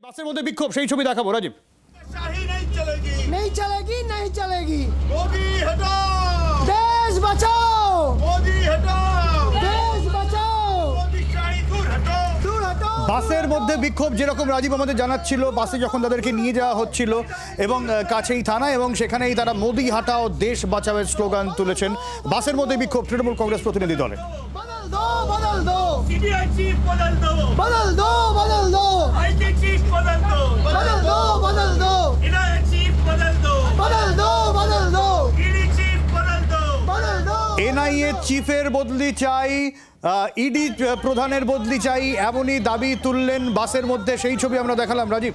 বাসের মধ্যে বিক্ষোভ, সেই ছবি দেখাবো রাজীব। शाही नहीं चलेगी, नहीं चलेगी, नहीं चलेगी। मोदी हटाओ, देश बचाओ, मोदी हटाओ, देश बचाओ, मोदी शाही दूर हटाओ, दूर हटो। বাসের মধ্যে বিক্ষোভ, যেরকম রাজীব আমাদের জানাচ্ছিল, বাসে যখন তাদেরকে নিয়ে যাওয়া হচ্ছিল এবং কাছেই থানা এবং সেখানেই তারা মোদি হাটাও দেশ বাঁচাওয়ের স্লোগান তুলেছেন। বাসের মধ্যে বিক্ষোভ তৃণমূল কংগ্রেস প্রতিনিধি দলের। बदल दो, बदल दो, सीबीआई चीफ बदल दो, बदल दो, बदल दो, आईटी चीफ बदल दो, बदल दो, बदल दो, इनायत चीफ बदल दो, बदल दो, बदल दो, ईडी चीफ बदल दो, बदल दो। এনআইএ চিফের বদলি চাই, ইডি প্রধানের বদলি চাই, এমনই দাবি তুললেন বাসের মধ্যে। সেই ছবি আমরা দেখালাম রাজীব।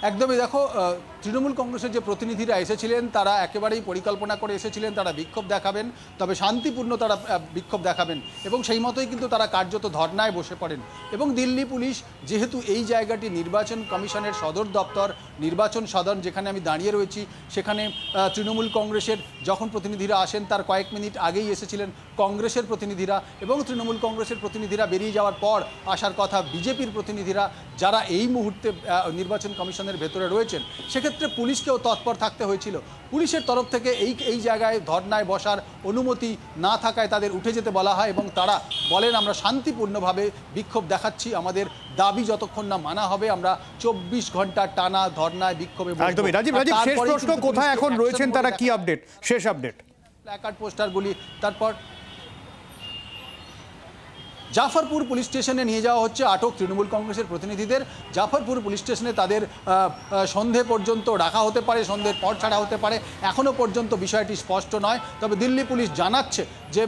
একদমই দেখো, তৃণমূল কংগ্রেসের যে প্রতিনিধিরা এসেছিলেন তারা একেবারেই পরিকল্পনা করে এসেছিলেন তারা বিক্ষোভ দেখাবেন, তবে শান্তিপূর্ণ তারা বিক্ষোভ দেখাবেন এবং সেই মতোই কিন্তু তারা কার্যত ধর্নায় বসে পড়েন। এবং দিল্লি পুলিশ, যেহেতু এই জায়গাটি নির্বাচন কমিশনের সদর দপ্তর, নির্বাচন সদন যেখানে আমি দাঁড়িয়ে রয়েছি, সেখানে তৃণমূল কংগ্রেসের যখন প্রতিনিধিরা আসেন তার কয়েক মিনিট আগেই এসেছিলেন কংগ্রেসের প্রতিনিধিরা এবং তৃণমূল কংগ্রেসের প্রতিনিধিরা বেরিয়ে যাওয়ার পর আসার কথা বিজেপির প্রতিনিধিরা, যারা এই মুহূর্তে নির্বাচন কমিশনের ভেতরে রয়েছেন। সেক্ষেত্রে পুলিশকেও তৎপর থাকতে হয়েছিল। পুলিশের তরফ থেকে এই জায়গায় ধর্নায় বসার অনুমতি না থাকায় তাদের উঠে যেতে বলা হয় এবং তারা বলেন, আমরা শান্তিপূর্ণভাবে বিক্ষোভ দেখাচ্ছি, আমাদের দাবি যতক্ষণ না মানা হবে আমরা 24 ঘন্টা টানা ধর্নায় বিক্ষোভে বসবো। একদমই রাজীব। শেষ প্রশ্ন, কোথায় এখন রয়েছেন তারা, কি আপডেট, শেষ আপডেট? প্ল্যাকার্ড পোস্টারগুলি, তারপর জাফরপুর পুলিশ স্টেশনে নিয়ে যাওয়া হচ্ছে আটক তৃণমূল কংগ্রেসের প্রতিনিধিদের। জাফরপুর পুলিশ স্টেশনে তাদের সন্ধে পর্যন্ত রাখা হতে পারে, সন্ধ্যের পর ছাড়া হতে পারে, এখনও পর্যন্ত বিষয়টি স্পষ্ট নয়। তবে দিল্লি পুলিশ জানাচ্ছে যে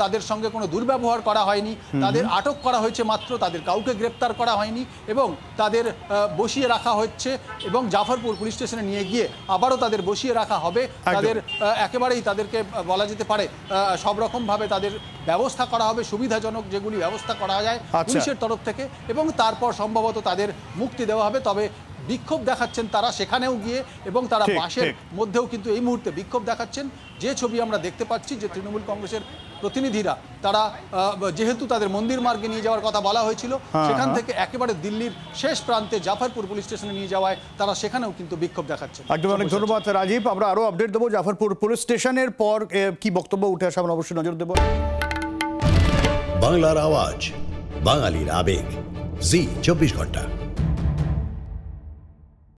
তাদের সঙ্গে কোনো দুর্ব্যবহার করা হয়নি, তাদের আটক করা হয়েছে মাত্র, তাদের কাউকে গ্রেপ্তার করা হয়নি এবং তাদের বসিয়ে রাখা হচ্ছে এবং জাফরপুর পুলিশ স্টেশনে নিয়ে গিয়ে আবারও তাদের বসিয়ে রাখা হবে। তাদের একেবারেই তাদেরকে বলা যেতে পারে সব রকমভাবে তাদের ব্যবস্থা করা হবে, সুবিধাজনক যেগুলি ব্যবস্থা করা যায় পুলিশের তরফ থেকে, এবং তারপর সম্ভবত তাদের মুক্তি দেওয়া হবে। তবে বিক্ষোভ দেখাচ্ছেন তারা সেখানেও গিয়ে এবং তারা বাসের মধ্যেও কিন্তু এই মুহূর্তে বিক্ষোভ দেখাচ্ছেন। যে ছবি আমরা দেখতে পাচ্ছি যে তৃণমূল কংগ্রেসের প্রতিনিধিরা তারা যেহেতু তাদের মন্দির মার্গে নিয়ে যাওয়ার কথা বলা হয়েছিল, সেখান থেকে একেবারে দিল্লির শেষ প্রান্তে জাফরপুর পুলিশ স্টেশনে নিয়ে যাওয়ায় তারা সেখানেও কিন্তু বিক্ষোভ দেখাচ্ছেন। একদম, অনেক ধন্যবাদ রাজীব। আমরা আরো আপডেট দেবো জাফরপুর পুলিশ স্টেশনের পর কি বক্তব্য উঠে আসে আমরা অবশ্যই নজর দেবো। বাংলার আওয়াজ, বাঙালির আবেগ, জি 24 ঘন্টা।